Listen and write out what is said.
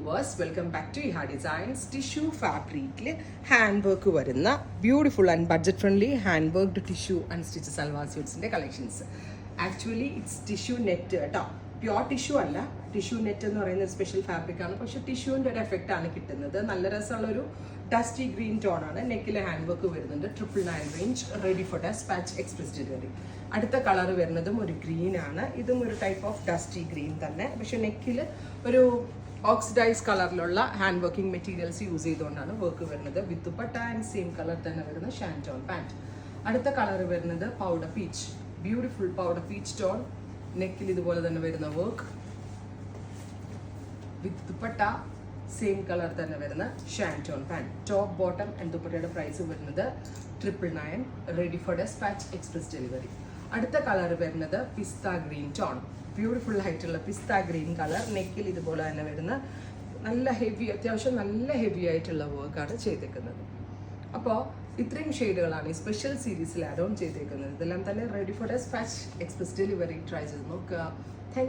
Viewers, welcome back to Eha designs. Tissue ഫാബ്രിക്കിൽ hand work വരുന്ന beautiful and budget friendly hand worked tissue and stitch salwar സ്യൂട്ട്സിൻ്റെ collections. Actually it's tissue net കേട്ടോ, pure tissue അല്ല. Tissue net എന്ന് പറയുന്ന special ഫാബ്രിക്കാണ്, പക്ഷേ ടിഷ്യൂവിൻ്റെ ഒരു എഫക്റ്റ് ആണ് കിട്ടുന്നത്. നല്ല രസമുള്ളൊരു ഡസ്റ്റി ഗ്രീൻ ടോൺ ആണ്. നെക്കിൽ ഹാൻഡ് വർക്ക് വരുന്നുണ്ട്. 999 range, ready for dispatch, express delivery. അടുത്ത കളർ വരുന്നതും ഒരു ഗ്രീൻ ആണ്. ഇതും ഒരു ടൈപ്പ് ഓഫ് ഡസ്റ്റി ഗ്രീൻ തന്നെ, പക്ഷെ നെക്കിൽ ഒരു ഓക്സിഡൈസ് കളറിലുള്ള ഹാൻഡ് വർക്കിംഗ് മെറ്റീരിയൽസ് യൂസ് ചെയ്തുകൊണ്ടാണ് വർക്ക് വരുന്നത്. With dupatta and same colour തന്നെ വരുന്ന ഷാൻറ്റോൺ പാൻറ്. അടുത്ത കളർ വരുന്നത് powder peach, beautiful powder peach tone. നെക്കിൽ ഇതുപോലെ തന്നെ വരുന്ന work with dupatta same colour തന്നെ വരുന്ന shantoon pant. Top bottom and ദുപ്പട്ടയുടെ പ്രൈസ് വരുന്നത് 999, ready for dispatch, express delivery. അടുത്ത കളർ വരുന്നത് പിസ്ത ഗ്രീൻ ടോൺ, ബ്യൂട്ടിഫുൾ ആയിട്ടുള്ള പിസ്ത ഗ്രീൻ കളർ. നെക്കിൽ ഇതുപോലെ തന്നെ വരുന്ന നല്ല ഹെവി, അത്യാവശ്യം നല്ല ഹെവി ആയിട്ടുള്ള വർക്കാണ് ചെയ്തേക്കുന്നത്. അപ്പോൾ ഇത്രയും ഷെയ്ഡുകളാണ് ഈ സ്പെഷ്യൽ സീരീസിൽ ആഡ് ഓൺ ചെയ്തേക്കുന്നത്. ഇതെല്ലാം തന്നെ ready for dispatch, express delivery. Try ചെയ്ത് നോക്കുക. താങ്ക്